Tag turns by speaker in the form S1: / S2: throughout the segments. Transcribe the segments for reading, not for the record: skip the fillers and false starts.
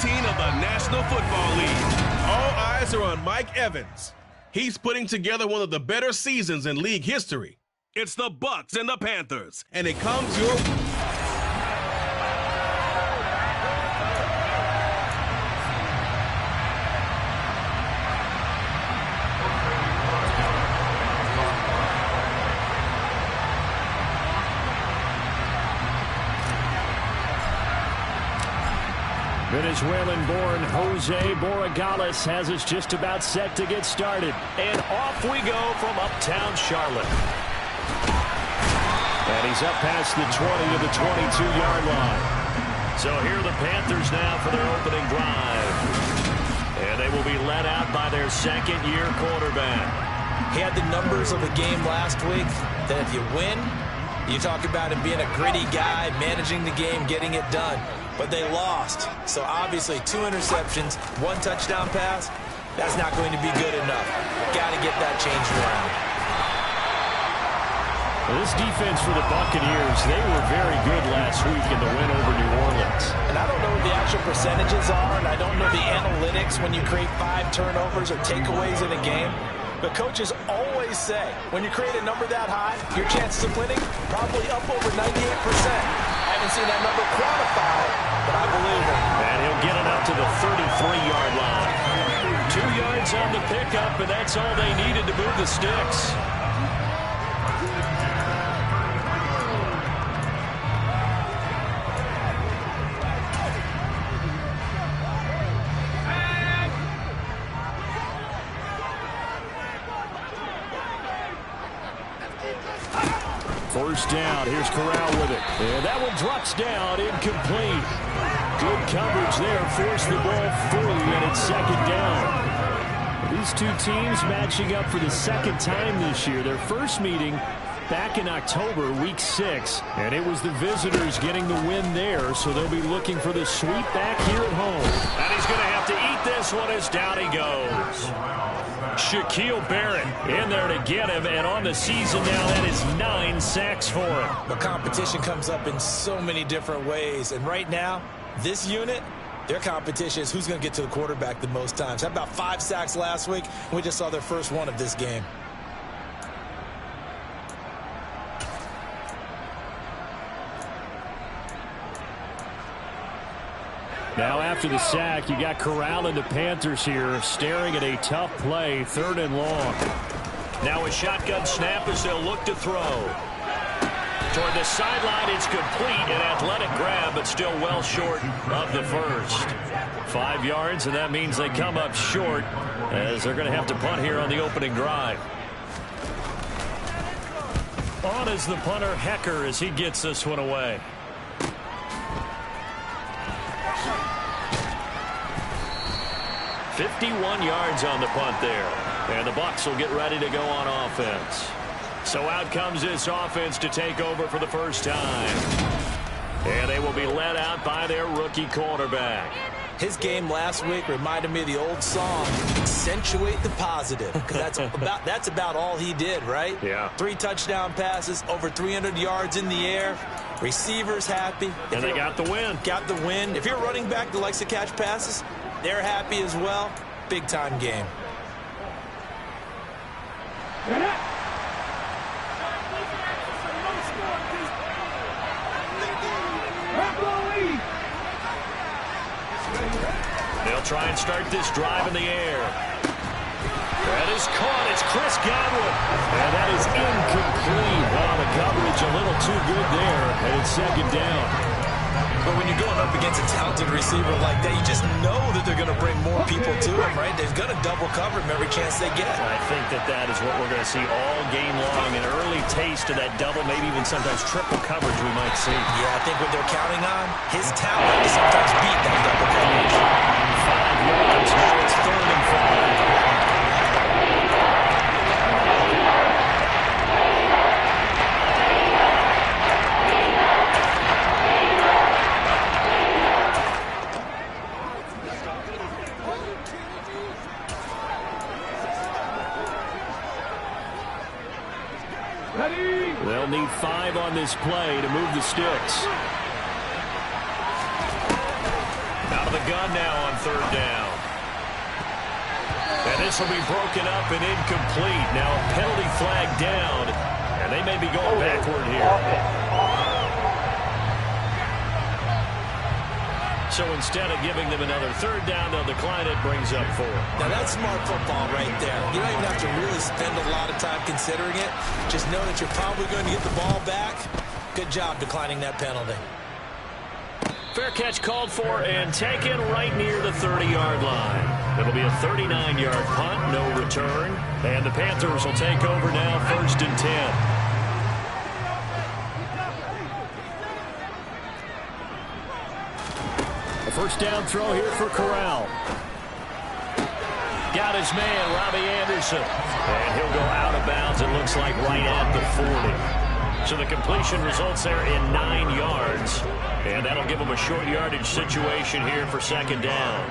S1: 15 of the National Football League. All eyes are on Mike Evans. He's putting together one of the better seasons in league history. It's the Bucs and the Panthers, and it comes your way.
S2: Venezuelan-born Jose Borregales has us just about set to get started. And off we go from uptown Charlotte. And he's up past the 20 to the 22-yard line. So here are the Panthers now for their opening drive. And they will be led out by their second-year quarterback.
S3: He had the numbers of the game last week that if you win, you talk about him being a gritty guy, managing the game, getting it done. But they lost. So obviously 2 interceptions, 1 touchdown pass, that's not going to be good enough. Got to get that changed around.
S2: Well, this defense for the Buccaneers, they were very good last week in the win over New Orleans.
S3: And I don't know what the actual percentages are, and I don't know the analytics when you create 5 turnovers or takeaways in a game. But coaches always say, when you create a number that high, your chances of winning probably up over 98%. I haven't seen that number quantified, but I believe him.
S2: And he'll get it up to the 33-yard line. 2 yards on the pickup, and that's all they needed to move the sticks. First down. Here's Corral with it. And that one drops down, incomplete. Good coverage there. Forced the ball free, and it's second down. These two teams matching up for the second time this year. Their first meeting back in October, week 6. And it was the visitors getting the win there, so they'll be looking for the sweep back here at home. And he's going to have to eat this one as down he goes. Shaquille Barrett in there to get him, and on the season now, that is 9 sacks for him.
S3: The competition comes up in so many different ways, and right now, this unit, their competition is who's going to get to the quarterback the most times. Had about 5 sacks last week, and we just saw their first one of this game.
S2: Now after the sack, you got Corral and the Panthers here staring at a tough play, 3rd and long. Now a shotgun snap as they'll look to throw. Toward the sideline, it's complete, an athletic grab, but still well short of the first. 5 yards, and that means they come up short as they're going to have to punt here on the opening drive. On is the punter, Hecker, as he gets this one away. 51 yards on the punt there. And the Bucs will get ready to go on offense. So out comes this offense to take over for the first time. And they will be led out by their rookie quarterback.
S3: His game last week reminded me of the old song, accentuate the positive. Because that's about all he did, right?
S2: Yeah.
S3: 3 touchdown passes, over 300 yards in the air. Receivers happy.
S2: And they got the win.
S3: Got the win. If you're a running back that likes to catch passes, they're happy as well. Big-time game.
S2: They'll try and start this drive in the air. That is caught. It's Chris Godwin. And that is incomplete. Wow, the coverage a little too good there. And it's second down.
S3: But when you're going up against a talented receiver like that, you just know that they're going to bring more people to him, right? They're going to double cover him every chance they get.
S2: I think that is what we're going to see all game long. An early taste of that double, maybe even sometimes triple coverage we might see.
S3: Yeah, I think what they're counting on, his talent to sometimes beat that double coverage.
S2: 5 yards. Now it's 3rd and 5. They'll need 5 on this play to move the sticks. Out of the gun now on third down. And this will be broken up and incomplete. Now a penalty flag down, and they may be going backward here. So instead of giving them another third down, they'll decline it, brings up 4.
S3: Now that's smart football right there. You don't even have to really spend a lot of time considering it. Just know that you're probably going to get the ball back. Good job declining that penalty.
S2: Fair catch called for and taken right near the 30-yard line. It'll be a 39-yard punt, no return. And the Panthers will take over now, 1st and 10. A first down throw here for Corral. Got his man, Robbie Anderson. And he'll go out of bounds, it looks like, right at the 40. So the completion results there in 9 yards. And that'll give him a short yardage situation here for 2nd down.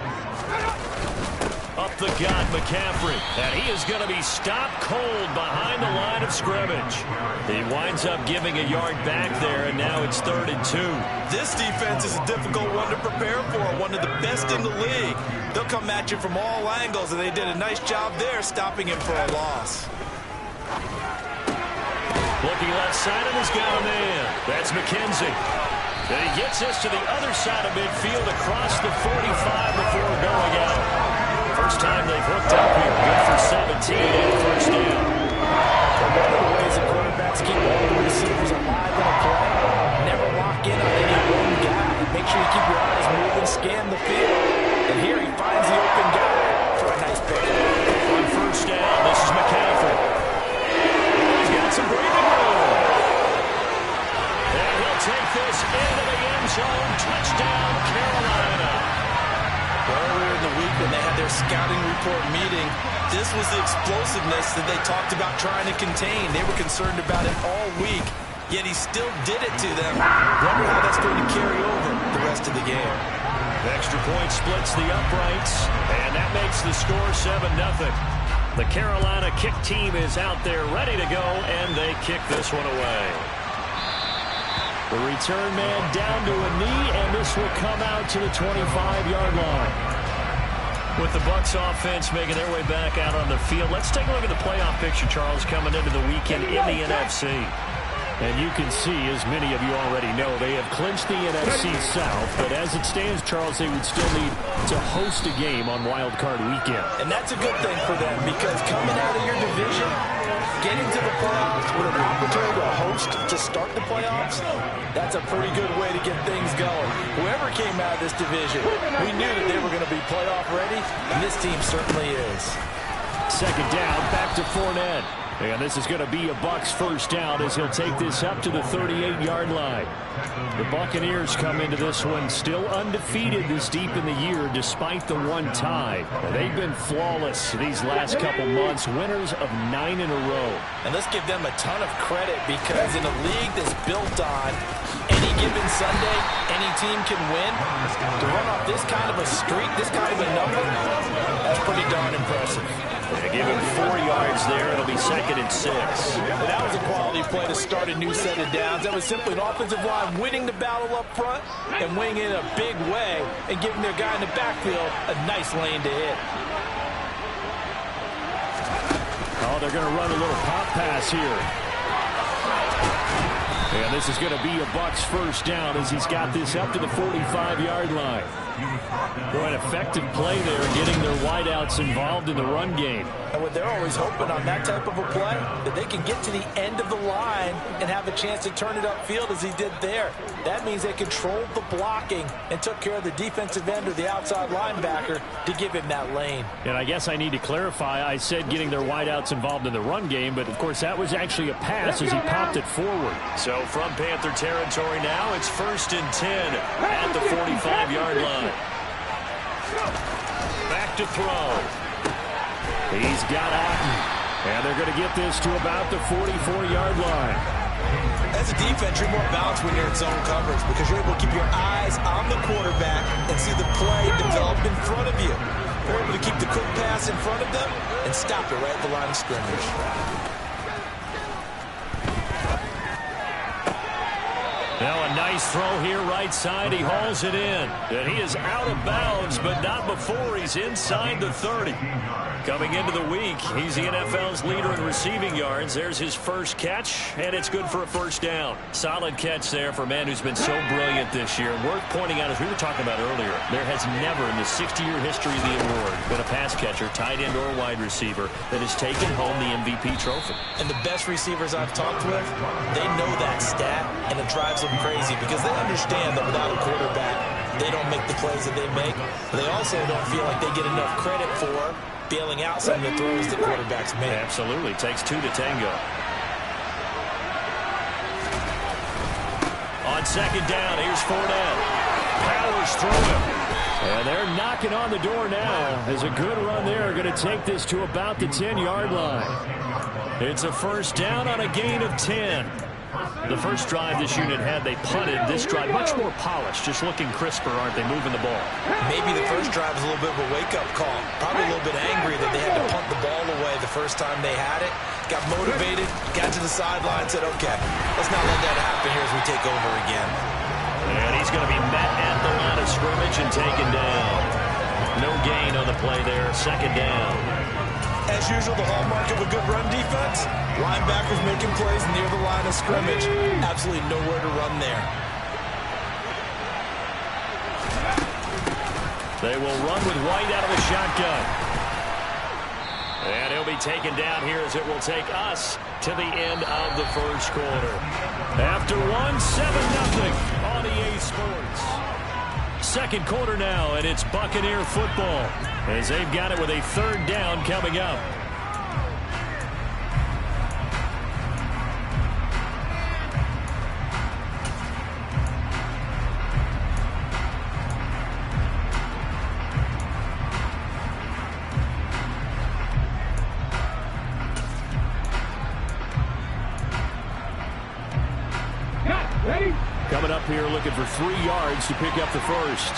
S2: Up the gut, McCaffrey. And he is going to be stopped cold behind the line of scrimmage. He winds up giving a yard back there, and now it's 3rd and 2.
S3: This defense is a difficult one to prepare for, one of the best in the league. They'll come at you from all angles, and they did a nice job there stopping him for a loss.
S2: Looking left side, and he's got a man. That's McKenzie. And he gets this to the other side of midfield across the 45 before going out. First time they've hooked up here. Good for 17 and 1st down.
S3: One of the ways that quarterbacks keep all the receivers alive in a play, never lock in on any one guy. Make sure you keep your eyes moving, scan the field. And here he finds the open guy for a nice pick.
S2: On 1st down, this is McCaffrey. He's got some breathing room. And he'll take this into the end zone. Touchdown, Carolina.
S3: Earlier in the week when they had their scouting report meeting, this was the explosiveness that they talked about trying to contain. They were concerned about it all week, yet he still did it to them. Wonder how that's going to carry over the rest of the game.
S2: The extra point splits the uprights, and that makes the score 7-0. The Carolina kick team is out there ready to go, and they kick this one away. The return man down to a knee, and this will come out to the 25-yard line. With the Bucs offense making their way back out on the field, let's take a look at the playoff picture, Charles, coming into the weekend in the NFC. And you can see, as many of you already know, they have clinched the NFC South, but as it stands, Charles, they would still need to host a game on Wild Card Weekend.
S3: And that's a good thing for them, because coming out of your division, getting to the playoffs with an opportunity to host to start the playoffs, that's a pretty good way to get things going. Whoever came out of this division, we knew that they were going to be playoff ready, and this team certainly is.
S2: 2nd down, back to Fournette. And this is going to be a Bucs first down as he'll take this up to the 38-yard line. The Buccaneers come into this one still undefeated this deep in the year despite the one tie. They've been flawless these last couple months, winners of 9 in a row.
S3: And let's give them a ton of credit, because in a league that's built on any given Sunday, any team can win. To run off this kind of a streak, this kind of a number, that's pretty darn impressive.
S2: They give him 4 yards there. It'll be 2nd and 6.
S3: And that was a quality play to start a new set of downs. That was simply an offensive line winning the battle up front and winning in a big way and giving their guy in the backfield a nice lane to hit.
S2: Oh, they're going to run a little pop pass here. And this is going to be a Bucs first down as he's got this up to the 45-yard line. An effective play there, getting their wideouts involved in the run game.
S3: And what they're always hoping on that type of a play, that they can get to the end of the line and have a chance to turn it upfield as he did there. That means they controlled the blocking and took care of the defensive end or the outside linebacker to give him that lane.
S2: And I guess I need to clarify, I said getting their wideouts involved in the run game, but of course that was actually a pass as he popped it forward. So from Panther territory now, it's 1st and 10 at the 45-yard line. Back to throw. He's got Otten. And they're going to get this to about the 44-yard line.
S3: As a defense, you're more balanced when you're in zone coverage because you're able to keep your eyes on the quarterback and see the play develop in front of you. You're able to keep the quick pass in front of them and stop it right at the line of scrimmage.
S2: Now a Nice throw here right side. He hauls it in. And he is out of bounds, but not before he's inside the 30. Coming into the week, he's the NFL's leader in receiving yards. There's his first catch, and it's good for a first down. Solid catch there for a man who's been so brilliant this year. Worth pointing out, as we were talking about earlier, there has never in the 60-year history of the award been a pass catcher, tight end, or wide receiver that has taken home the MVP trophy.
S3: And the best receivers I've talked with, they know that stat, and it drives them crazy because they understand that without a quarterback, they don't make the plays that they make. But they also don't feel like they get enough credit for bailing out some of the throws that quarterbacks make.
S2: Absolutely. Takes two to tango. On second down, here's Fournette. Powers through him. And they're knocking on the door now. As a good run there, going to take this to about the 10-yard line. It's a first down on a gain of 10. The first drive this unit had, they punted. This drive, much more polished, just looking crisper, aren't they, moving the ball? Maybe
S3: the first drive was a little bit of a wake-up call. Probably a little bit angry that they had to punt the ball away the first time they had it. Got motivated, got to the sideline, said, okay, let's not let that happen here as we take over again.
S2: And he's going to be met at the line of scrimmage and taken down. No gain on the play there, second down.
S3: As usual, the hallmark of a good run defense, linebackers making plays near the line of scrimmage. Absolutely nowhere to run there.
S2: They will run with White out of the shotgun. And he'll be taken down here as it will take us to the end of the first quarter. After one, 7-0 on EA Sports. Second quarter now, and it's Buccaneer football as they've got it with a third down coming up. Coming up here looking for 3 yards to pick up the first.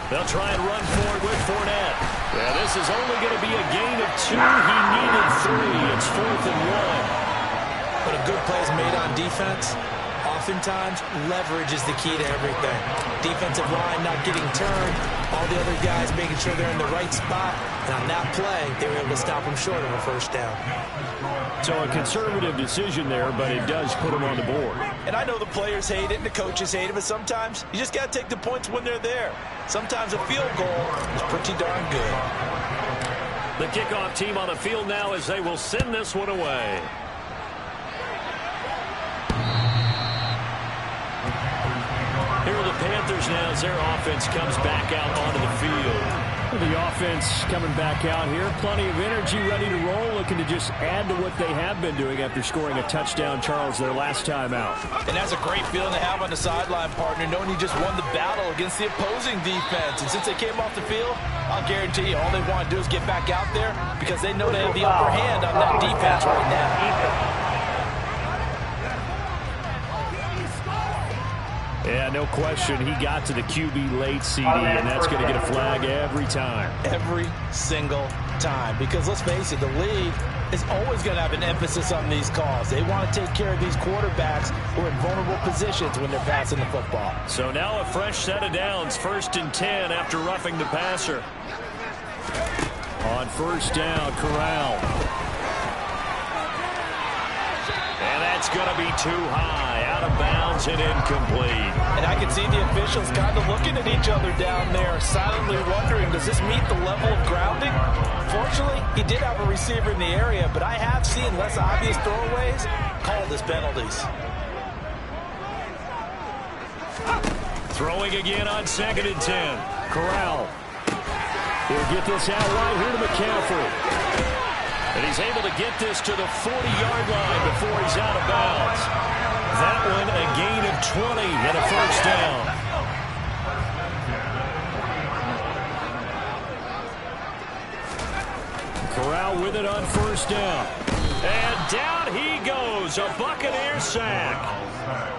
S2: They'll try and run forward with Fournette. Yeah, this is only going to be a gain of 2. He needed 3. It's 4th and 1.
S3: But a good play is made on defense. Oftentimes, leverage is the key to everything. Defensive line not getting turned. All the other guys making sure they're in the right spot. And on that play, they were able to stop them short of a first down.
S2: So a conservative decision there, but it does put them on the board.
S3: And I know the players hate it and the coaches hate it, but sometimes you just got to take the points when they're there. Sometimes a field goal is pretty darn good.
S2: The kickoff team on the field now as they will send this one away. Here are the Panthers now as their offense comes back out onto the field. The offense coming back out here. Plenty of energy, ready to roll, looking to just add to what they have been doing after scoring a touchdown, Charles, their last time out.
S3: And that's a great feeling to have on the sideline, partner, knowing you just won the battle against the opposing defense. And since they came off the field, I'll guarantee you all they want to do is get back out there because they know they have the upper hand on that defense right now.
S2: Yeah, no question. He got to the QB late, CD, and that's going to get a flag every time.
S3: Every single time. Because let's face it, the league is always going to have an emphasis on these calls. They want to take care of these quarterbacks who are in vulnerable positions when they're passing the football.
S2: So now a fresh set of downs. 1st and 10 after roughing the passer. On first down, Corral. And that's going to be too high, out of bounds and incomplete.
S3: And I can see the officials kind of looking at each other down there, silently wondering, does this meet the level of grounding? Fortunately, he did have a receiver in the area, but I have seen less obvious throwaways called as penalties.
S2: Throwing again on 2nd and 10. Corral. He'll get this out right here to McCaffrey. And he's able to get this to the 40-yard line before he's out of bounds. That one a gain of 20 and a first down. Corral with it on first down. And down he goes. A Buccaneer sack.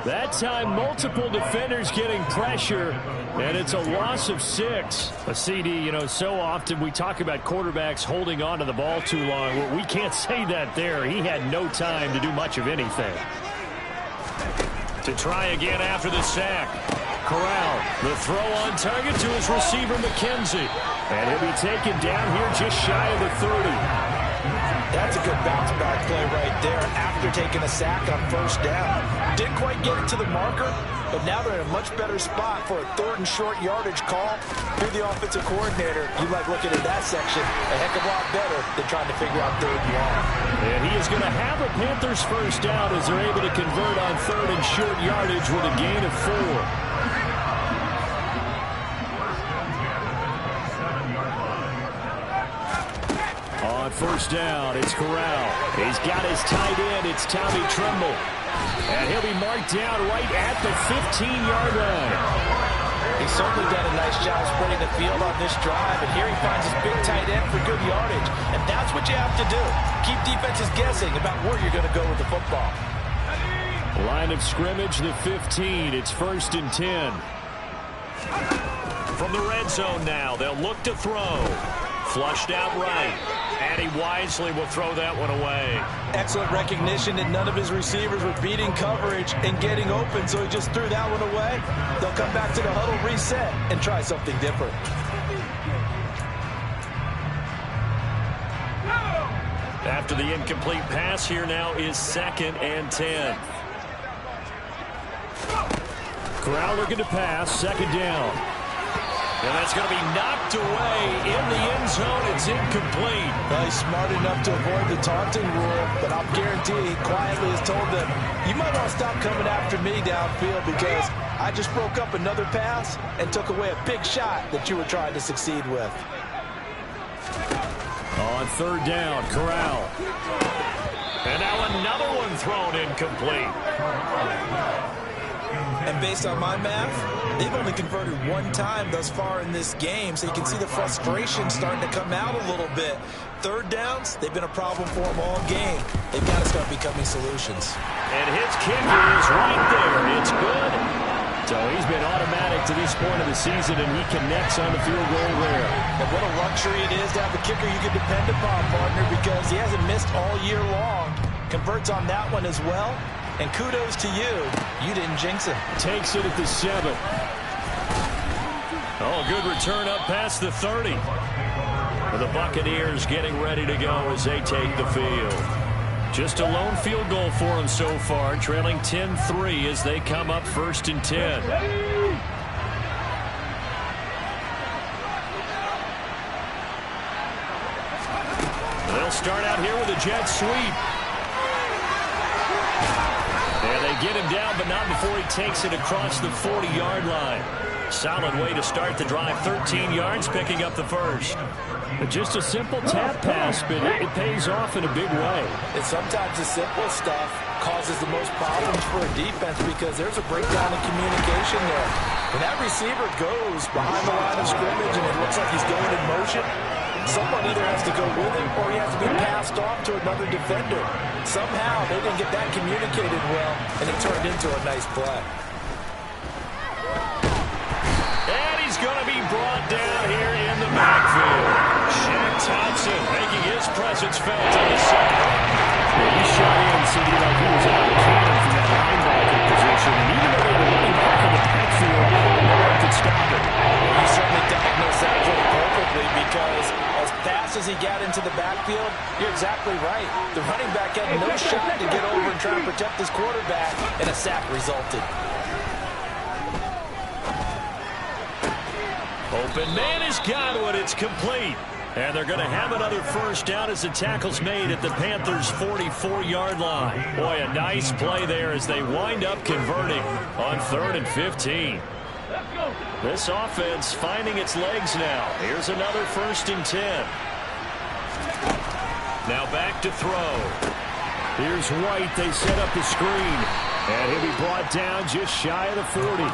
S2: That time, multiple defenders getting pressure, and it's a loss of 6. A CD, you know, so often we talk about quarterbacks holding on to the ball too long. Well, we can't say that there. He had no time to do much of anything. To try again after the sack. Corral, the throw on target to his receiver, McKenzie. And he'll be taken down here just shy of the 30.
S3: That's a good bounce-back play right there after taking a sack on first down. Didn't quite get it to the marker, but now they're in a much better spot for a 3rd and short yardage call. You're the offensive coordinator. You like looking at that section a heck of a lot better than trying to figure out 3rd and long.
S2: And he is going to have a Panthers first down as they're able to convert on 3rd and short yardage with a gain of 4. On first down, it's Corral. He's got his tight end. It's Tommy Tremble. And he'll be marked down right at the 15-yard line.
S3: He's certainly done a nice job spreading the field on this drive, and here he finds his big tight end for good yardage. And that's what you have to do. Keep defenses guessing about where you're going to go with the football.
S2: Line of scrimmage, the 15. It's 1st and 10. From the red zone now, they'll look to throw. Flushed out right. And he wisely will throw that one away.
S3: Excellent recognition that none of his receivers were beating coverage and getting open, so he just threw that one away. They'll come back to the huddle, reset, and try something different.
S2: After the incomplete pass, here now is 2nd and 10. Corral looking to pass, 2nd down. And that's going to be knocked away in the end zone. It's incomplete.
S3: Well, he's smart enough to avoid the taunting rule, but I'll guarantee he quietly has told them, you might want to stop coming after me downfield because I just broke up another pass and took away a big shot that you were trying to succeed with.
S2: On 3rd down, Corral. And now another one thrown incomplete.
S3: And based on my math, they've only converted 1 time thus far in this game, so you can see the frustration starting to come out a little bit. 3rd downs, they've been a problem for them all game. They've got to start becoming solutions.
S2: And his kicker is right there. It's good. So he's been automatic to this point of the season, and he connects on the field goal there.
S3: And what a luxury it is to have a kicker you can depend upon, partner, because he hasn't missed all year long. Converts on that one as well. And kudos to you. You didn't jinx it.
S2: Takes it at the 7. Oh, good return up past the 30. The Buccaneers getting ready to go as they take the field. Just a lone field goal for them so far, trailing 10-3 as they come up 1st and 10. They'll start out here with a jet sweep. And they get him down, but not before he takes it across the 40-yard line. Solid way to start the drive. 13 yards, picking up the first. Just a simple tap pass, but it pays off in a big way.
S3: And sometimes the simple stuff causes the most problems for a defense because there's a breakdown in communication there. When that receiver goes behind the line of scrimmage and it looks like he's going in motion, someone either has to go with him or he has to be passed off to another defender. Somehow they didn't get that communicated well, and it turned into a nice play.
S2: And he's going to be brought down here in the backfield. Shaq Thompson making his presence felt on the side. He shot in, seemed like he was out of cannon from that linebacker position. And even though they were running back in the backfield, no one could stop it.
S3: He certainly diagnosed that play perfectly because as fast as he got into the backfield, you're exactly right. The running back had no shot to get over and try and protect his quarterback, and a sack resulted.
S2: Open man is Godwin. It's complete. And they're going to have another first down as the tackle's made at the Panthers' 44-yard line. Boy, a nice play there as they wind up converting on 3rd and 15. This offense finding its legs now. Here's another 1st and 10. Now back to throw. Here's White. They set up the screen. And he'll be brought down just shy of the 40.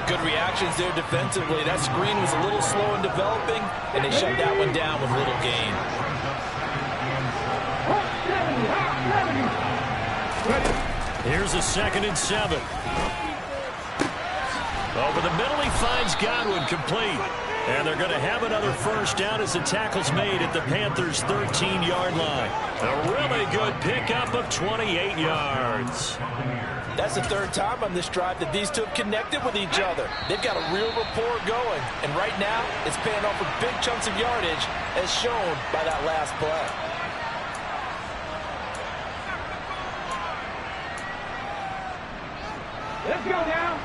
S3: Good reactions there defensively. That screen was a little slow in developing, and they shut that one down with little gain.
S2: Here's a 2nd and 7. Over the middle, he finds Godwin complete. And they're going to have another first down as the tackle's made at the Panthers' 13-yard line. A really good pickup of 28 yards.
S3: That's the third time on this drive that these two have connected with each other. They've got a real rapport going, and right now it's paying off with big chunks of yardage as shown by that last play.
S4: Let's go now.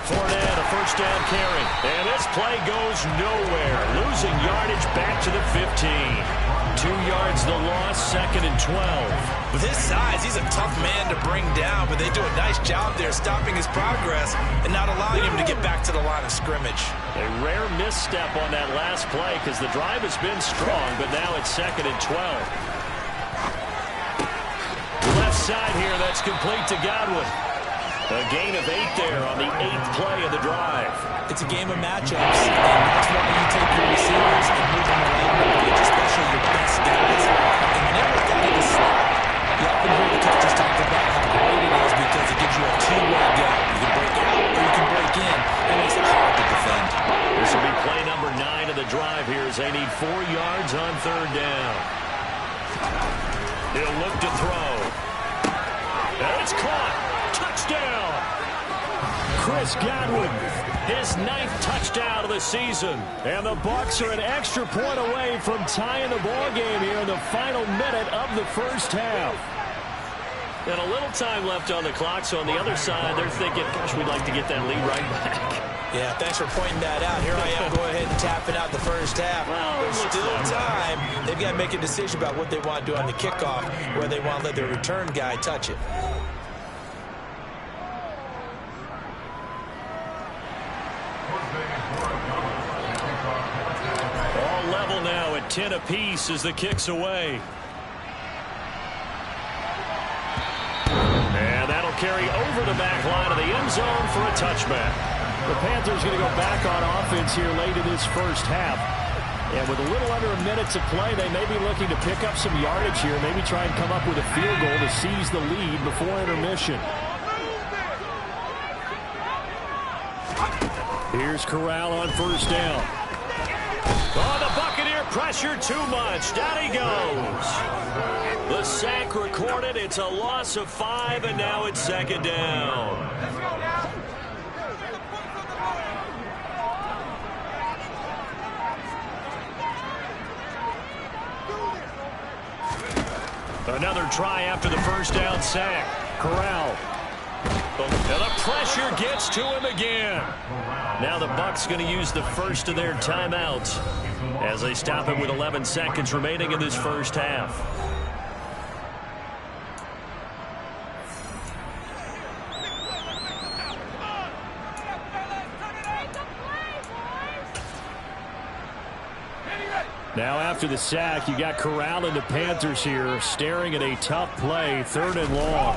S2: Fournette, a first down carry. And this play goes nowhere. Losing yardage back to the 15. 2 yards the loss, 2nd and 12.
S3: With his size, he's a tough man to bring down, but they do a nice job there stopping his progress and not allowing him to get back to the line of scrimmage.
S2: A rare misstep on that last play because the drive has been strong, but now it's 2nd and 12. Left side here, that's complete to Godwin. A gain of 8 there on the 8th play of the drive.
S3: It's a game of matchups, and that's why you take your receivers and move them around the pitch, especially your best guys. And you never got in the slot. You often hear the coaches talk about how great it is because it gives you a two-way gap. You can break out or you can break in. It makes it hard to defend.
S2: This will be play number 9 of the drive here as they need 4 yards on 3rd down. He'll look to throw. And it's caught. Touchdown! Chris Godwin, his 9th touchdown of the season. And the Bucs are an extra point away from tying the ball game here in the final minute of the first half. And a little time left on the clock, so on the other side, they're thinking, gosh, we'd like to get that lead right back.
S3: Yeah, thanks for pointing that out. Here I am, go ahead and tapping out the first half.
S2: Well,
S3: there's still time. They've got to make a decision about what they want to do on the kickoff, where they want to let their return guy touch it.
S2: All level now at 10 apiece as the kick's away. And that'll carry over the back line of the end zone for a touchback. The Panthers going to go back on offense here late in this first half. And with a little under a minute to play, they may be looking to pick up some yardage here, maybe try and come up with a field goal to seize the lead before intermission. Here's Corral on first down. Oh, the Buccaneer pressure too much. Down he goes. The sack recorded. It's a loss of 5, and now it's 2nd down. Another try after the first down sack. Corral. And the pressure gets to him again. Now the Bucs going to use the first of their timeouts as they stop it with 11 seconds remaining in this first half. Now after the sack, you got Corral and the Panthers here staring at a tough play, 3rd and long.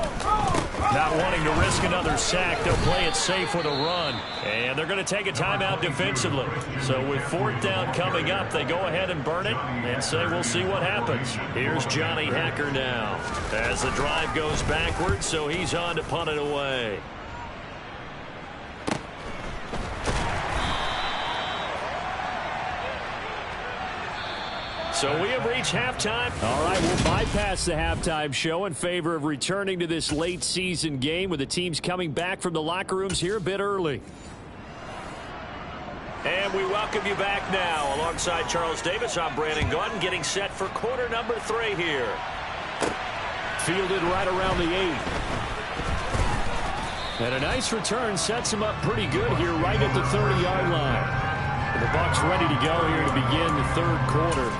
S2: Not wanting to risk another sack, they'll play it safe with a run. And they're going to take a timeout defensively. So with 4th down coming up, they go ahead and burn it and say we'll see what happens. Here's Johnny Hacker now as the drive goes backwards, so he's on to punt it away. So we have reached halftime. All right, we'll bypass the halftime show in favor of returning to this late season game with the teams coming back from the locker rooms here a bit early. And we welcome you back now. Alongside Charles Davis, I'm Brandon Gaudin, getting set for quarter number 3 here. Fielded right around the 8. And a nice return sets him up pretty good here right at the 30-yard line. The Bucs ready to go here to begin the 3rd quarter.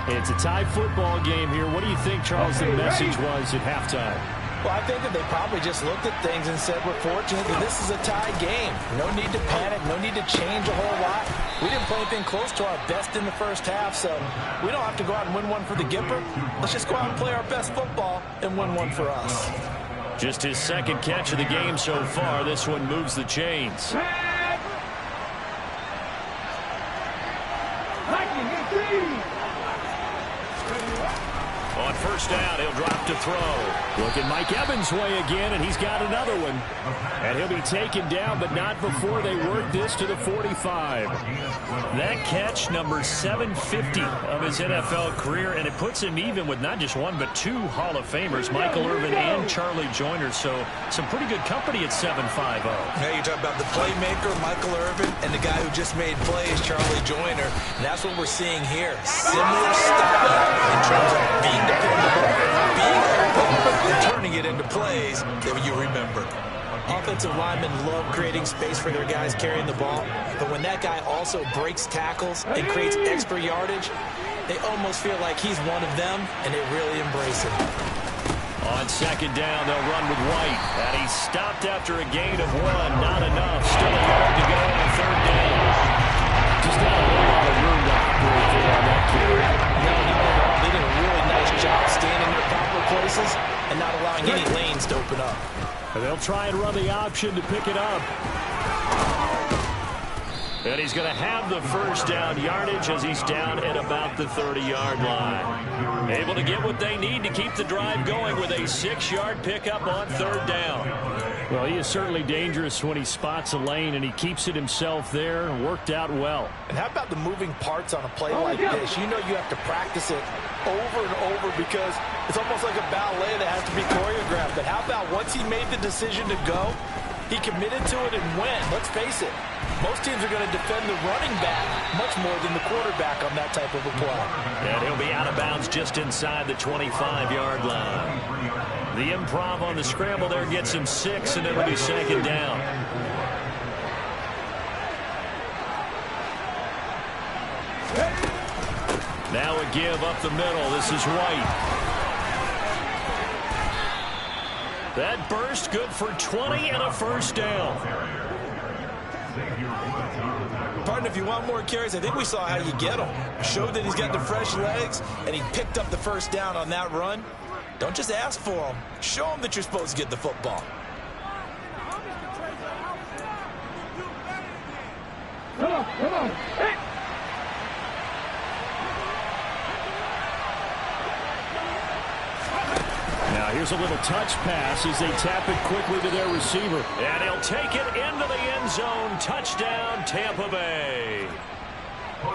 S2: It's a tie football game here. What do you think, Charles, the message was at halftime?
S3: Well, I think that they probably just looked at things and said, we're fortunate that this is a tie game. No need to panic, no need to change a whole lot. We didn't play anything close to our best in the first half, so we don't have to go out and win one for the Gipper. Let's just go out and play our best football and win one for us.
S2: Just his 2nd catch of the game so far. This one moves the chains. On first down, he'll drop to throw. Looking Mike Evans' way again, and he's got another one. And he'll be taken down, but not before they work this to the 45. That catch, number 750 of his NFL career, and it puts him even with not just one, but two Hall of Famers, Michael Irvin and Charlie Joyner. So some pretty good company at 7.50.
S3: Now you're talking about the playmaker, Michael Irvin, and the guy who just made plays, Charlie Joyner. And that's what we're seeing here. Similar style in terms of being dependable, being open, and turning it into plays that you remember. Offensive linemen love creating space for their guys carrying the ball, but when that guy also breaks tackles and creates extra yardage, they almost feel like he's one of them, and they really embrace him.
S2: On second down, they'll run with White, and he's stopped after a gain of 1. Not enough. Still a yard to go on third down. Just not a whole lot of room to operate there on that carry.
S3: No, not at all. They did a really nice job staying in their proper places and not allowing any lanes to open up.
S2: And they'll try and run the option to pick it up. And he's going to have the first down yardage as he's down at about the 30-yard line. Able to get what they need to keep the drive going with a 6-yard pickup on third down. Well, he is certainly dangerous when he spots a lane, and he keeps it himself there and worked out well.
S3: And how about the moving parts on a play like this? You know you have to practice it over and over because it's almost like a ballet that has to be choreographed. But how about once he made the decision to go, he committed to it and went. Let's face it, most teams are going to defend the running back much more than the quarterback on that type of a play.
S2: And he'll be out of bounds just inside the 25-yard line. The improv on the scramble there gets him 6, and it'll be second down. Now a give up the middle. This is White. That burst good for 20 and a first down.
S3: Partner, if you want more carries, I think we saw how you get them. Showed that he's got the fresh legs, and he picked up the first down on that run. Don't just ask for them. Show them that you're supposed to get the football.
S4: Come on. Hey.
S2: Now here's a little touch pass as they tap it quickly to their receiver. And he'll take it into the end zone. Touchdown, Tampa Bay.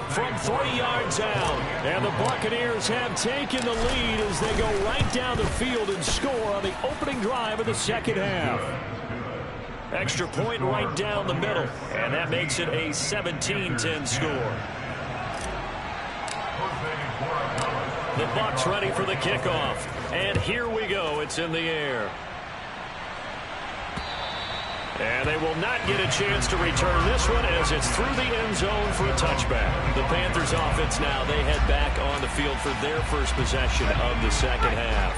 S2: From 3 yards out. And the Buccaneers have taken the lead as they go right down the field and score on the opening drive of the second half. Extra point right down the middle. And that makes it a 17-10 score. The Bucs ready for the kickoff. And here we go. It's in the air. And they will not get a chance to return this one as it's through the end zone for a touchback. The Panthers offense now, they head back on the field for their first possession of the second half.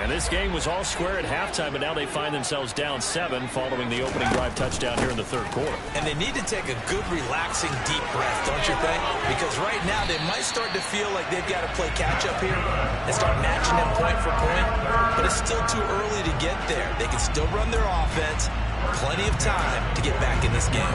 S2: And this game was all square at halftime, but now they find themselves down 7 following the opening drive touchdown here in the third quarter.
S3: And they need to take a good, relaxing, deep breath, don't you think? Because right now they might start to feel like they've got to play catch-up here and start matching them point for point. But it's still too early to get there. They can still run their offense. Plenty of time to get back in this game.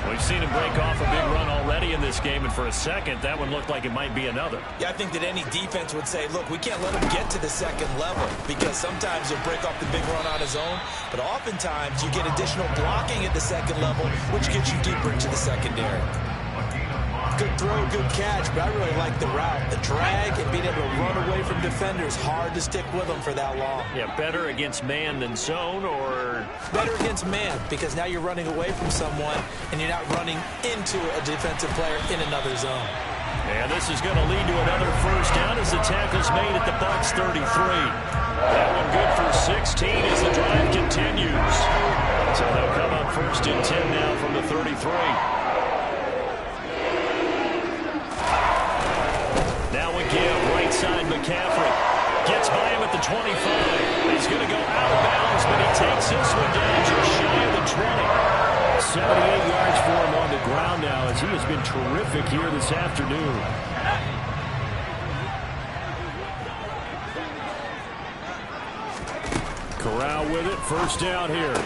S2: We've seen him break off a big run already in this game, and for a second, that one looked like it might be another.
S3: Yeah, I think that any defense would say, look, we can't let him get to the second level because sometimes he'll break off the big run on his own, but oftentimes you get additional blocking at the second level, which gets you deeper into the secondary. Good throw, good catch, but I really like the route. The drag and being able to run away from defenders, hard to stick with them for that long.
S2: Yeah, better against man than zone, or?
S3: Better against man, because now you're running away from someone and you're not running into a defensive player in another zone.
S2: And this is going to lead to another first down as the tackle's made at the Bucs 33. That one good for 16 as the drive continues. So they'll come up first and 10 now from the 33. Now a give, right side McCaffrey. Gets by him at the 25. He's going to go out of bounds, but he takes this one down just shy of the 20. 78 yards for him on the ground now as he has been terrific here this afternoon. Corral with it, first down here.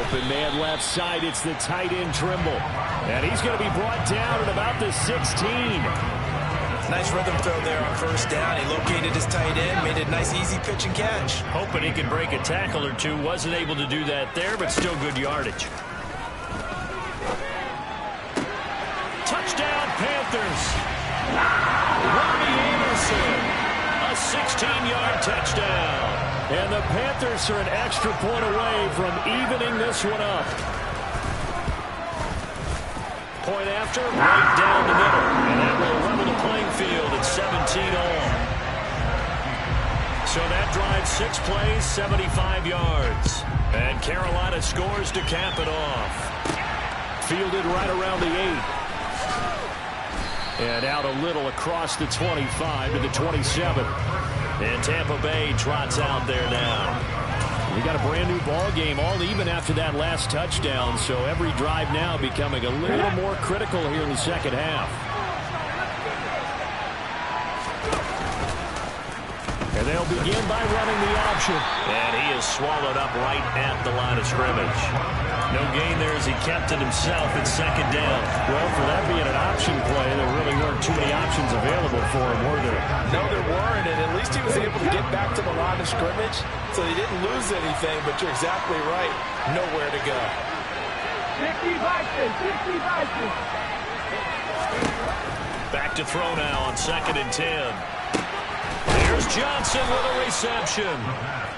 S2: Open man left side, it's the tight end Trimble. And he's going to be brought down at about the 16.
S3: Nice rhythm throw there on first down. He located his tight end, made it a nice, easy pitch and catch.
S2: Hoping he could break a tackle or two. Wasn't able to do that there, but still good yardage. Touchdown, Panthers. Robbie Anderson. A 16-yard touchdown. And the Panthers are an extra point away from evening this one up. Point after, right down the middle. And that will level the playing field at 17 all. So that drive 6 plays, 75 yards. And Carolina scores to cap it off. Fielded right around the 8. And out a little across the 25 to the 27. And Tampa Bay trots out there now. We got a brand new ball game, all even after that last touchdown. So every drive now becoming a little more critical here in the second half. And they'll begin by running the option. And he is swallowed up right at the line of scrimmage. No gain there as he kept it himself at second down. Well, for that being an option play, there really weren't too many options available for him, were there?
S3: No, there weren't, and at least he was able to get back to the line of scrimmage, so he didn't lose anything, but you're exactly right. Nowhere to go.
S4: 60 boxes, 60 boxes.
S2: Back to throw now on 2nd and 10. Here's Johnson with a reception.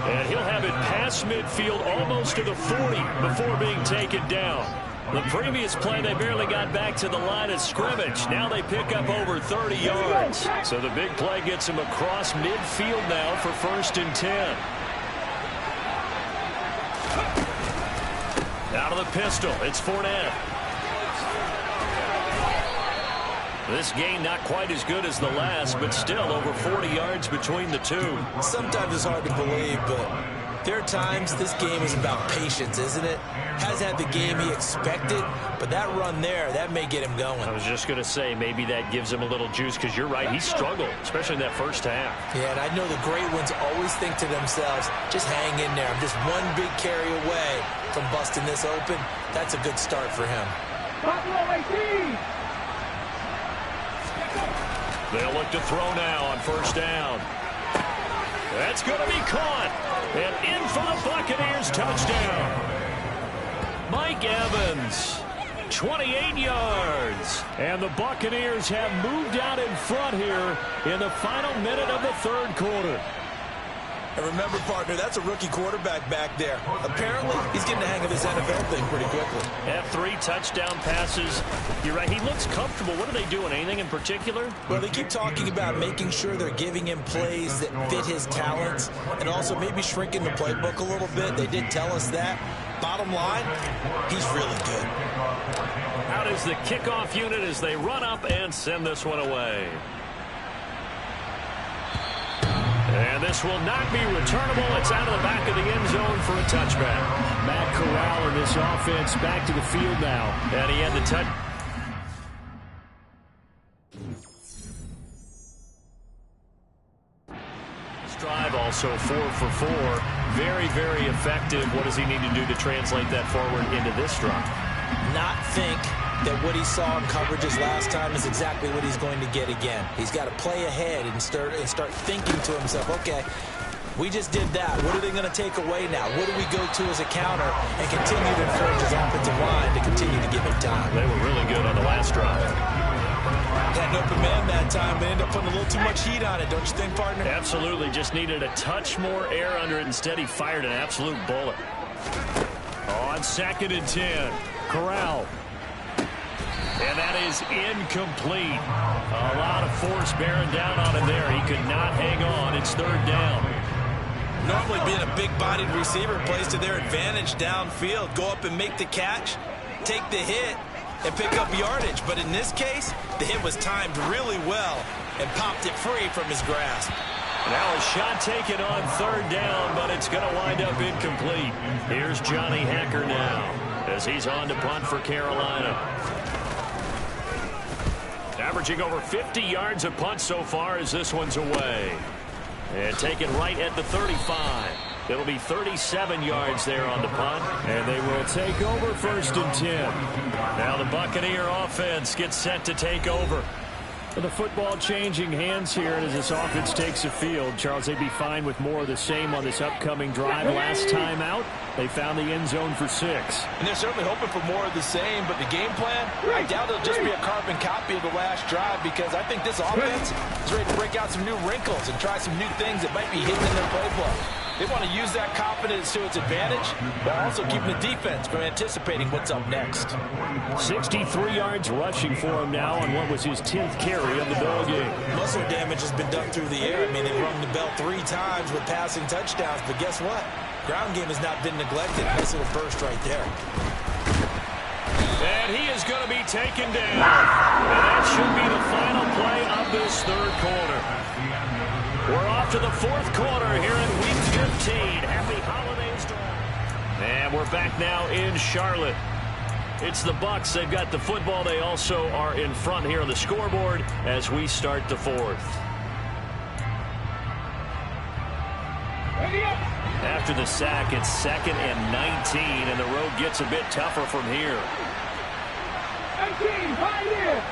S2: And he'll have it past midfield almost to the 40 before being taken down. The previous play, they barely got back to the line of scrimmage. Now they pick up over 30 yards. So the big play gets him across midfield now for 1st and 10. Out of the pistol, it's Fournette. This game not quite as good as the last, but still over 40 yards between the two.
S3: Sometimes it's hard to believe, but there are times this game is about patience, isn't it? Hasn't had the game he expected, but that run there, that may get him going.
S2: I was just going to say, maybe that gives him a little juice, because you're right, he struggled, especially in that first half.
S3: Yeah, and I know the great ones always think to themselves, just hang in there. I'm just one big carry away from busting this open. That's a good start for him.
S4: Buffalo 18.
S2: They'll look to throw now on 1st down. That's going to be caught. And in for the Buccaneers touchdown. Mike Evans, 28 yards. And the Buccaneers have moved out in front here in the final minute of the 3rd quarter.
S3: And remember, partner, that's a rookie quarterback back there. Apparently, he's getting the hang of this NFL thing pretty quickly.
S2: Have 3 touchdown passes. You're right, he looks comfortable. What are they doing? Anything in particular?
S3: Well, they keep talking about making sure they're giving him plays that fit his talents and also maybe shrinking the playbook a little bit. They did tell us that. Bottom line, he's really good.
S2: Out is the kickoff unit as they run up and send this one away. And this will not be returnable. It's out of the back of the end zone for a touchback. Matt Corral and this offense back to the field now. And he had the touch. This drive also 4 for 4. Very, very effective. What does he need to do to translate that forward into this drive?
S3: Not think that what he saw in coverages last time is exactly what he's going to get again. He's got to play ahead and start thinking to himself, okay, we just did that. What are they going to take away now? What do we go to as a counter and continue to encourage his offensive line to continue to give him time?
S2: They were really good on the last drive.
S3: Had an open man that time, but ended up putting a little too much heat on it, don't you think, partner?
S2: Absolutely. Just needed a touch more air under it. Instead, he fired an absolute bullet. On 2nd and 10, Corral. And that is incomplete. A lot of force bearing down on him there. He could not hang on. It's 3rd down.
S3: Normally being a big-bodied receiver plays to their advantage downfield. Go up and make the catch, take the hit, and pick up yardage. But in this case, the hit was timed really well and popped it free from his grasp.
S2: Now a shot taken on 3rd down, but it's going to wind up incomplete. Here's Johnny Hekker now as he's on to punt for Carolina. Averaging over 50 yards a punt so far as this one's away. And taken right at the 35. It'll be 37 yards there on the punt. And they will take over 1st and 10. Now the Buccaneer offense gets set to take over. The football changing hands here as this offense takes the field. Charles, they'd be fine with more of the same on this upcoming drive. Last time out, they found the end zone for 6.
S3: And they're certainly hoping for more of the same, but the game plan, I doubt it'll just be a carbon copy of the last drive, because I think this offense is ready to break out some new wrinkles and try some new things that might be hidden in their playbook. They want to use that confidence to its advantage, but also keeping the defense from anticipating what's up next.
S2: 63 yards rushing for him now on what was his 10th carry of the ball game.
S3: Muscle damage has been done through the air. I mean, they've rung the bell 3 times with passing touchdowns, but guess what? Ground game has not been neglected. Nice little burst right there.
S2: And he is going to be taken down. And that should be the final play of this third quarter. We're off to the fourth quarter here in Week 15. Happy holidays to all. And we're back now in Charlotte. It's the Bucks. They've got the football. They also are in front here on the scoreboard as we start the fourth. After the sack, it's 2nd and 19, and the road gets a bit tougher from here.
S4: 19, right here.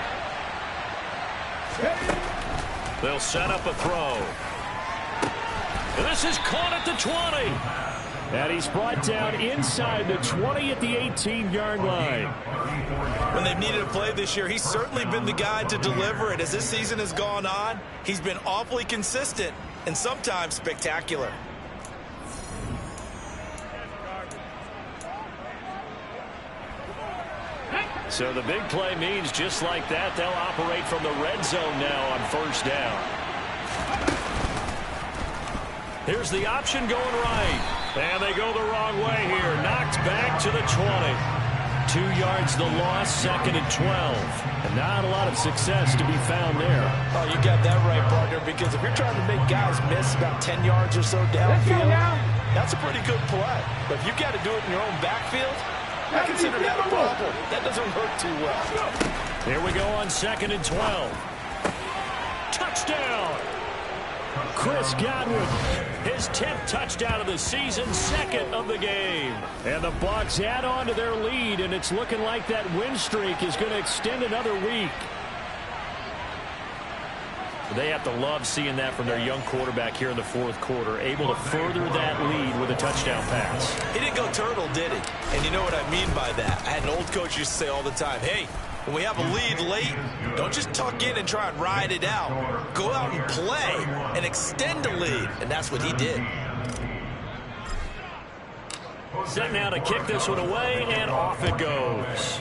S2: They'll set up a throw. And this is caught at the 20. And he's brought down inside the 20 at the 18-yard line.
S3: When they've needed a play this year, he's certainly been the guy to deliver it. As this season has gone on, he's been awfully consistent and sometimes spectacular.
S2: So the big play means just like that, they'll operate from the red zone now on first down. Here's the option going right. And they go the wrong way here. Knocked back to the 20. 2 yards the loss, 2nd and 12. And not a lot of success to be found there.
S3: Oh, you got that right, partner, because if you're trying to make guys miss about 10 yards or so downfield, that's a pretty good play. But if you've got to do it in your own backfield, I consider that a problem. That doesn't work too well.
S2: Here we go on 2nd and 12. Touchdown! Chris Godwin, his 10th touchdown of the season, 2nd of the game. And the Bucs add on to their lead, and it's looking like that win streak is going to extend another week. They have to love seeing that from their young quarterback here in the fourth quarter, able to further that lead with a touchdown pass.
S3: He didn't go turtle, did he? And you know what I mean by that. I had an old coach used to say all the time, hey, when we have a lead late, don't just tuck in and try and ride it out. Go out and play and extend the lead. And that's what he did.
S2: Set now to kick this one away, and off it goes.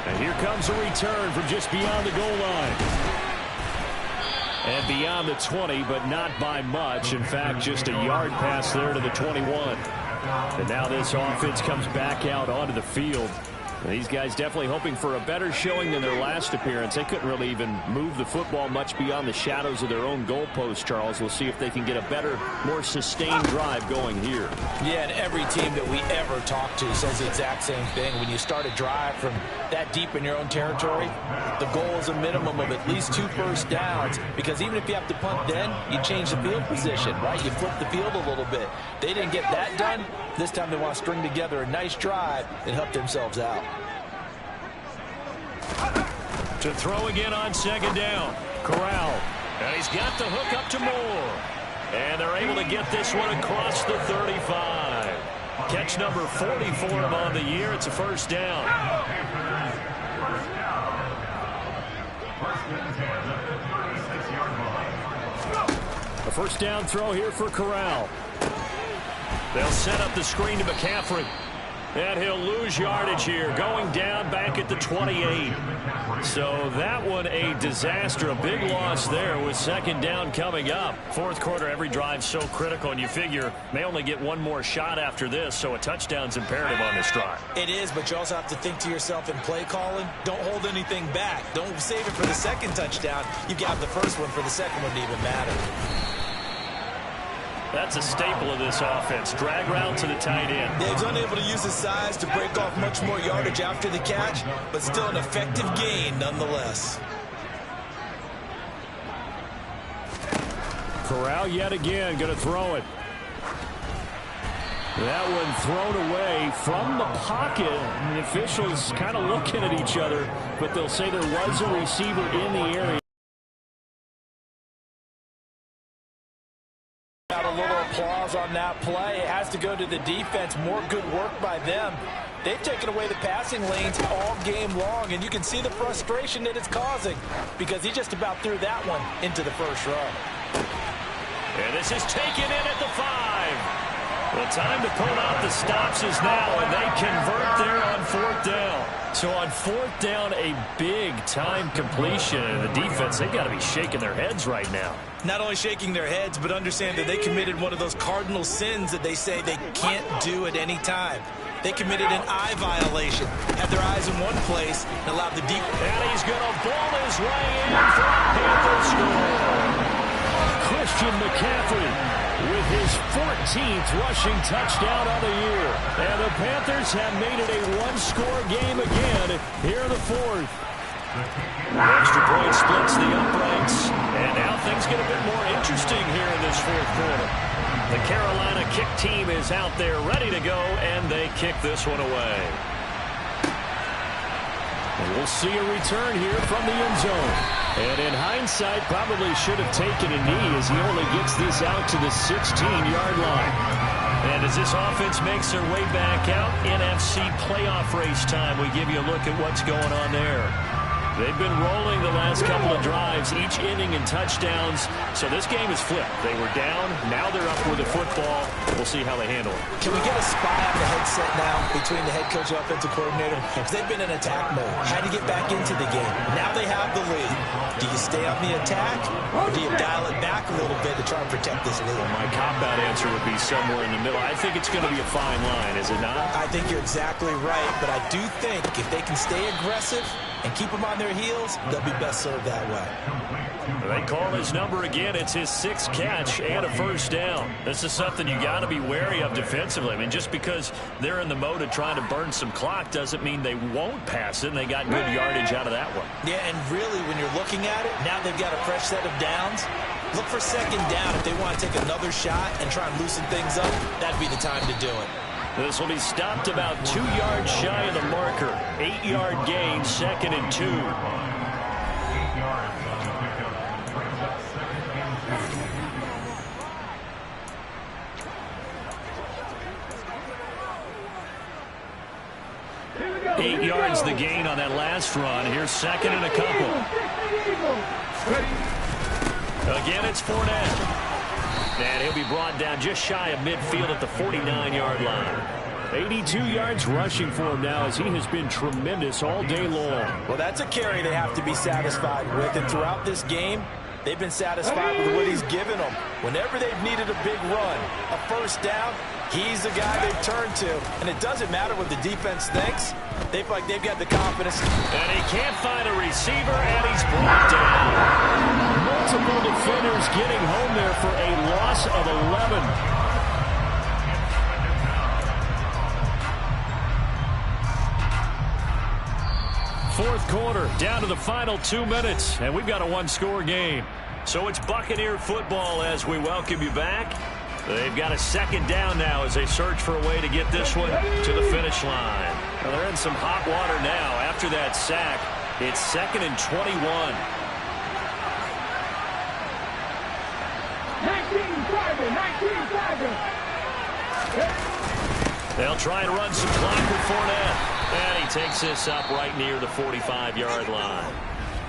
S2: And here comes a return from just beyond the goal line. And beyond the 20, but not by much. In fact, just a yard pass there to the 21. And now this offense comes back out onto the field. And these guys definitely hoping for a better showing than their last appearance. They couldn't really even move the football much beyond the shadows of their own goalpost, Charles. We'll see if they can get a better, more sustained drive going here.
S3: Yeah, and every team that we ever talk to says the exact same thing. When you start a drive from that deep in your own territory, the goal is a minimum of at least 2 first downs, because even if you have to punt then, you change the field position, right? You flip the field a little bit. They didn't get that done. This time they want to string together a nice drive and help themselves out.
S2: To throw again on 2nd down. Corral. And he's got the hook up to Moore. And they're able to get this one across the 35. Catch number 40 for him on the year. It's a first down. A first down throw here for Corral. They'll set up the screen to McCaffrey. And he'll lose yardage here, going down back at the 28. So that one a disaster, a big loss there with 2nd down coming up. Fourth quarter, every drive so critical, and you figure may only get one more shot after this, so a touchdown's imperative on this drive.
S3: It is, but you also have to think to yourself in play calling, don't hold anything back. Don't save it for the 2nd touchdown. You got the first one for the 2nd one to even matter.
S2: That's a staple of this offense. Drag route to the tight end.
S3: Yeah, he's unable to use his size to break off much more yardage after the catch, but still an effective gain nonetheless. Corral
S2: yet again going to throw it. That one thrown away from the pocket. And the officials kind of looking at each other, but they'll say there was a receiver in the area.
S3: Got a little applause on that play. It has to go to the defense. More good work by them. They've taken away the passing lanes all game long, and you can see the frustration that it's causing because he just about threw that one into the first row.
S2: And this is taken in at the 5. The time to pull out the stops is now, and they convert there on 4th down. So on 4th down, a big-time completion. And the defense, they've got to be shaking their heads right now.
S3: Not only shaking their heads, but understand that they committed one of those cardinal sins that they say they can't do at any time. They committed an eye violation, had their eyes in one place, and allowed the deep...
S2: And he's going to ball his way in for a Panthers score. Christian McCaffrey with his 14th rushing touchdown of the year. And the Panthers have made it a one-score game again here in the 4th. Extra point splits the uprights. And now things get a bit more interesting here in this 4th quarter. The Carolina kick team is out there ready to go, and they kick this one away. And we'll see a return here from the end zone. And in hindsight, probably should have taken a knee as he only gets this out to the 16-yard line. And as this offense makes their way back out, NFC playoff race time, we give you a look at what's going on there. They've been rolling the last couple of drives, each inning in touchdowns. So this game is flipped. They were down. Now they're up with the football. We'll see how they handle it.
S3: Can we get a spy on the headset now between the head coach and offensive coordinator? Because they've been in attack mode. Had to get back into the game. Now they have the lead. Do you stay on the attack, or do you dial it back a little bit to try and protect this lead?
S2: My cop-out answer would be somewhere in the middle. I think it's going to be a fine line, is it not?
S3: I think you're exactly right, but I do think if they can stay aggressive and keep them on their heels, they'll be best served that way.
S2: They call his number again. It's his 6th catch and a first down. This is something you got to be wary of defensively. I mean, just because they're in the mode of trying to burn some clock doesn't mean they won't pass it, and they got good yardage out of that one.
S3: Yeah, and really, when you're looking at it, now they've got a fresh set of downs. Look for 2nd down if they want to take another shot and try and loosen things up. That'd be the time to do it.
S2: This will be stopped about 2 yards shy of the marker. 8-yard gain, 2nd and 2. Eight yards the gain on that last run. Here's 2nd and a couple. Again, it's Fournette. And he'll be brought down just shy of midfield at the 49-yard line. 82 yards rushing for him now as he has been tremendous all day long.
S3: Well, that's a carry they have to be satisfied with. And throughout this game, they've been satisfied with what he's given them. Whenever they've needed a big run, a first down, he's the guy they've turned to. And it doesn't matter what the defense thinks. They feel like they've got the confidence.
S2: And he can't find a receiver, and he's brought down. Multiple defenders getting home there for a loss of 11. Fourth quarter, down to the final 2 minutes, and we've got a one-score game. So it's Buccaneer football as we welcome you back. They've got a 2nd down now as they search for a way to get this one to the finish line. Well, they're in some hot water now after that sack. It's 2nd and 21.
S4: 19 Tigers.
S2: They'll try and run some clock with Fournette. And he takes this up right near the 45-yard line.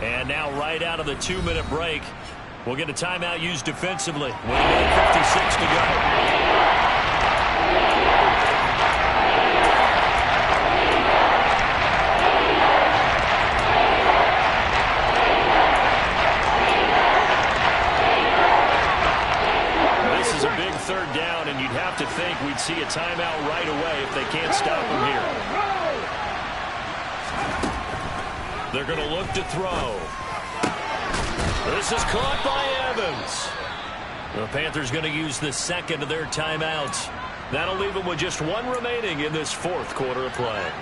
S2: And now right out of the 2-minute break, we'll get a timeout used defensively with a minute 56 to go. This is a big 3rd down, and you'd have to think we'd see a timeout right away if they can't stop him here. They're going to look to throw. This is caught by Evans. The Panthers going to use the 2nd of their timeouts. That'll leave them with just 1 remaining in this 4th quarter of play.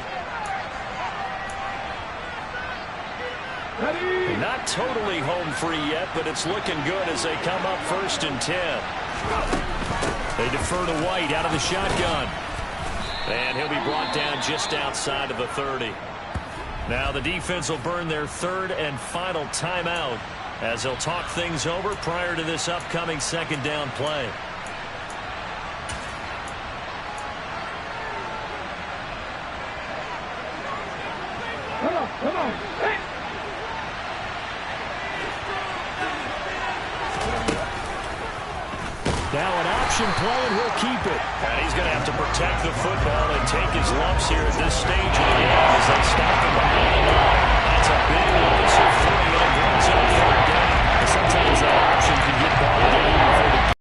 S2: Not totally home free yet, but it's looking good as they come up 1st and 10. They defer to White out of the shotgun. And he'll be brought down just outside of the 30. Now the defense will burn their third and final timeout as they'll talk things over prior to this upcoming second down play.
S4: Come on.
S2: Now an option play, and he'll keep it. And he's going to have to protect the football and take his lumps here at this stage of the game as they stop him behind the line. That's a big loss of 3, and it brings up third down. And sometimes that option can get bogged down before the game.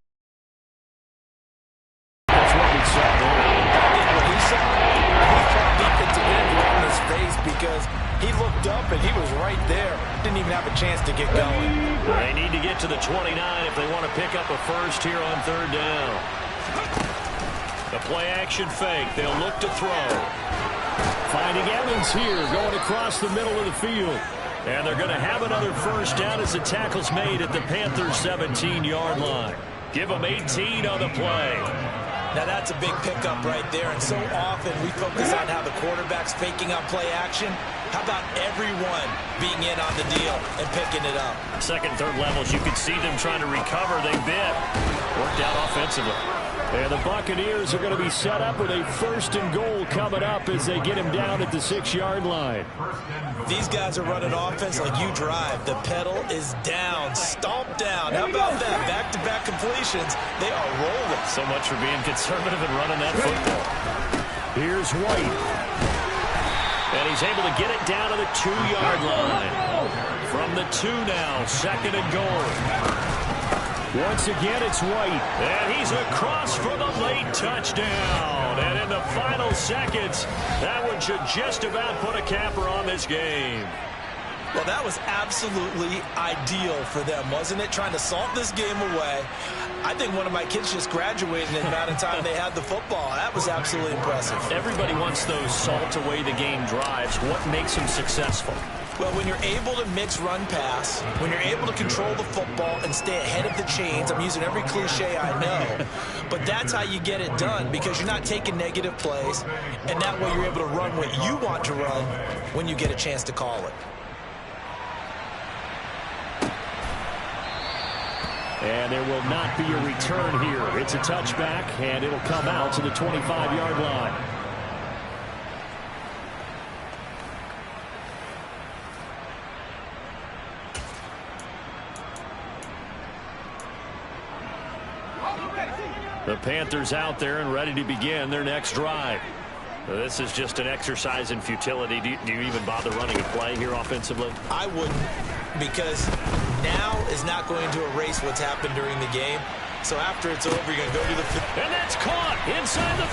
S2: That's what we saw there.
S3: What he saw, he thought defensive end right in his face because he looked up and he was right there. Didn't even have a chance to get going.
S2: They need to get to the 29 if they want to pick up a first here on third down. The play-action fake. They'll look to throw. Finding Evans here, going across the middle of the field. And they're going to have another first down as the tackle's made at the Panthers' 17-yard line. Give them 18 on the play.
S3: Now that's a big pickup right there, and so often we focus on how the quarterback's faking on play action. How about everyone being in on the deal and picking it up?
S2: Second, third levels, you can see them trying to recover. They bit. Worked out offensively. And the Buccaneers are going to be set up with a first and goal coming up as they get him down at the 6-yard line.
S3: These guys are running offense like you drive. The pedal is down, stomped down. How about that? Back-to-back completions. They are rolling.
S2: So much for being conservative and running that football. Here's White. And he's able to get it down to the 2-yard line. From the 2 now, second and goal. Once again, it's White. And he's across for the late touchdown. And in the final seconds, that one should just about put a capper on this game.
S3: Well, that was absolutely ideal for them, wasn't it? Trying to salt this game away. I think one of my kids just graduated in the amount of time they had the football. That was absolutely impressive.
S2: Everybody wants those salt-away-the-game drives. What makes them successful?
S3: Well, when you're able to mix run-pass, when you're able to control the football and stay ahead of the chains, I'm using every cliche I know, but that's how you get it done because you're not taking negative plays, and that way you're able to run what you want to run when you get a chance to call it.
S2: And there will not be a return here. It's a touchback, and it'll come out to the 25-yard line. The Panthers out there and ready to begin their next drive. This is just an exercise in futility. Do you even bother running a play here offensively?
S3: I wouldn't, because now is not going to erase what's happened during the game. So after it's over, you're going to go to the...
S2: And that's caught inside the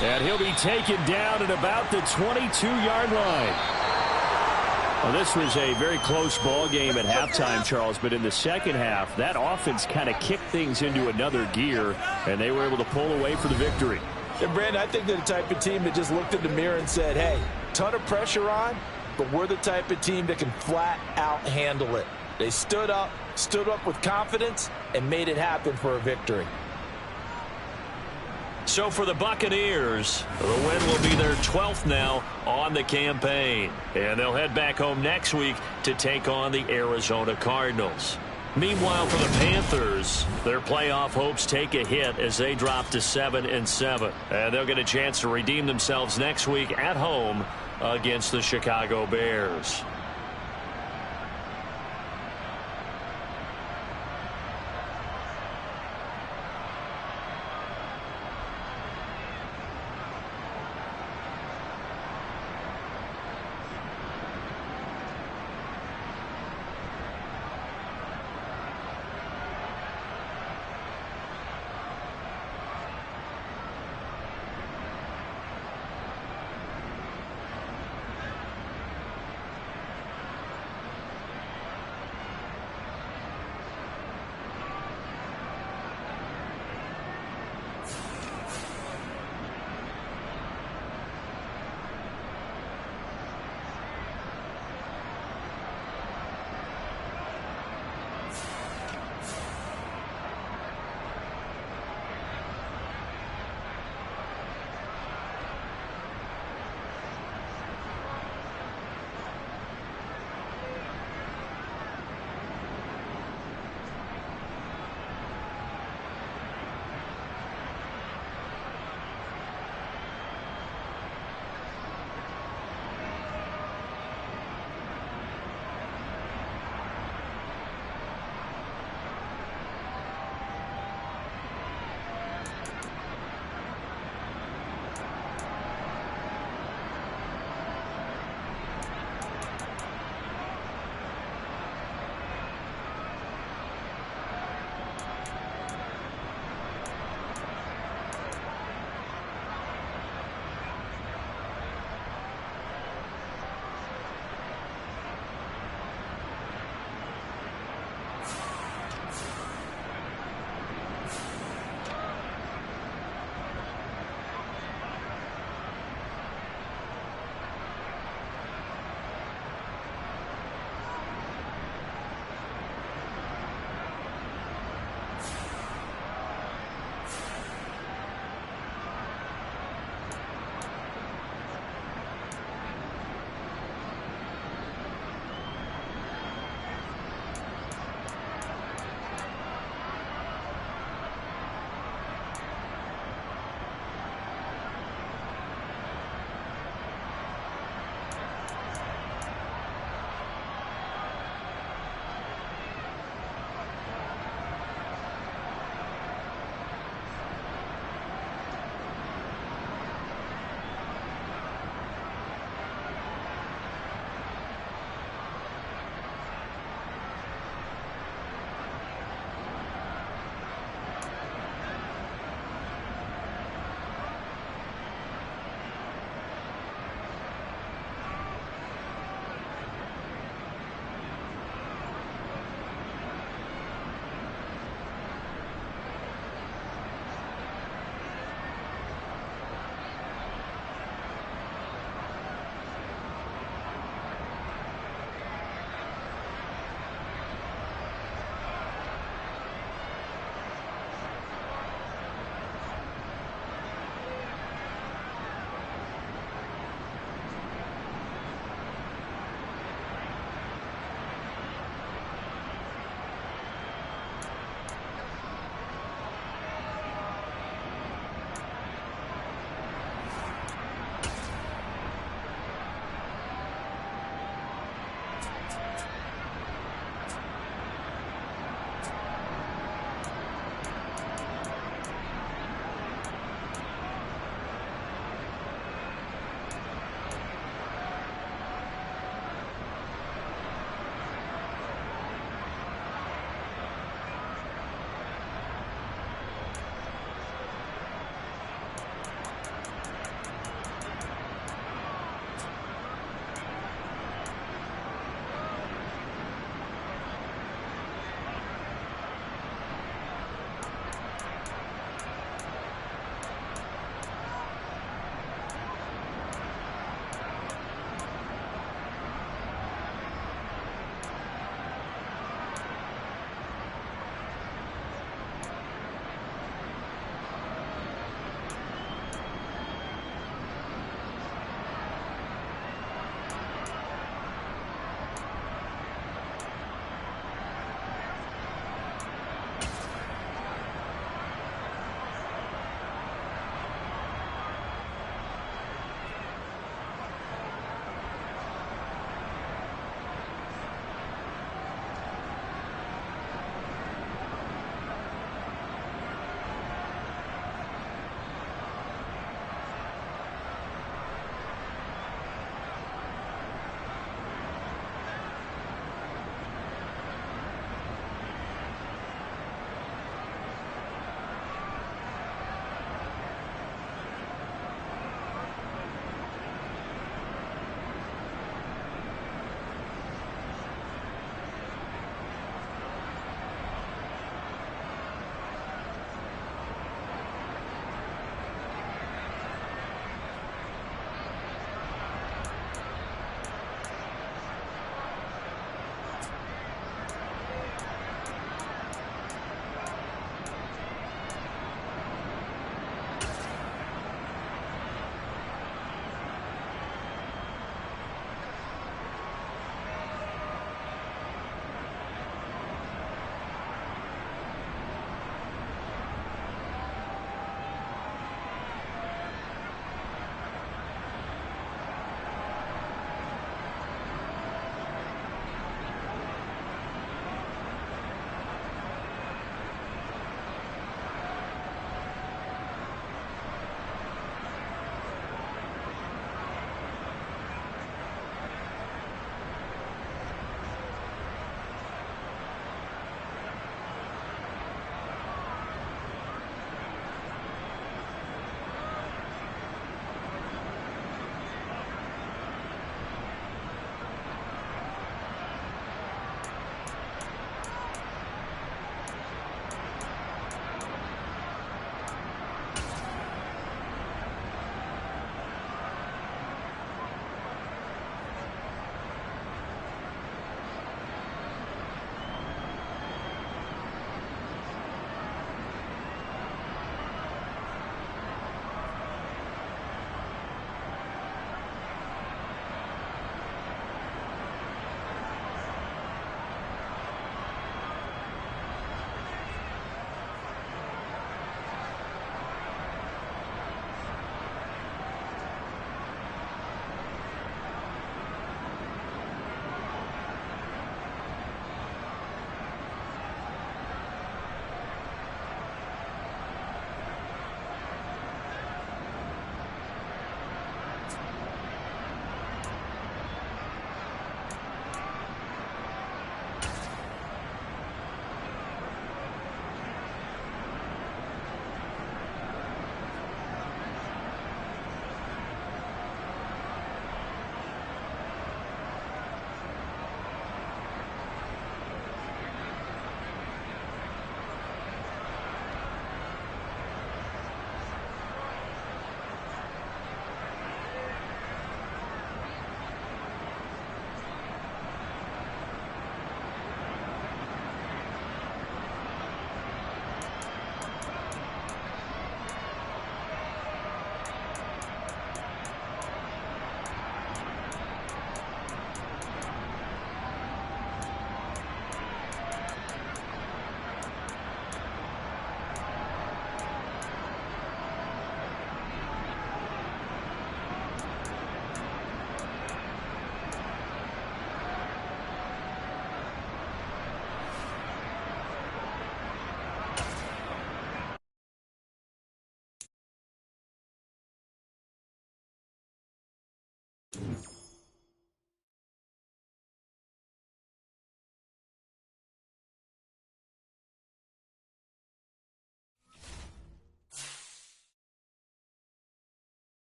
S2: 30. And he'll be taken down at about the 22-yard line. Well, this was a very close ball game at halftime, Charles, but in the second half, that offense kind of kicked things into another gear, and they were able to pull away for the victory.
S3: And Brandon, I think they're the type of team that just looked in the mirror and said, hey, ton of pressure on, but we're the type of team that can flat out handle it. They stood up with confidence, and made it happen for a victory.
S2: So for the Buccaneers, the win will be their 12th now on the campaign. And they'll head back home next week to take on the Arizona Cardinals. Meanwhile, for the Panthers, their playoff hopes take a hit as they drop to 7-7. And they'll get a chance to redeem themselves next week at home against the Chicago Bears.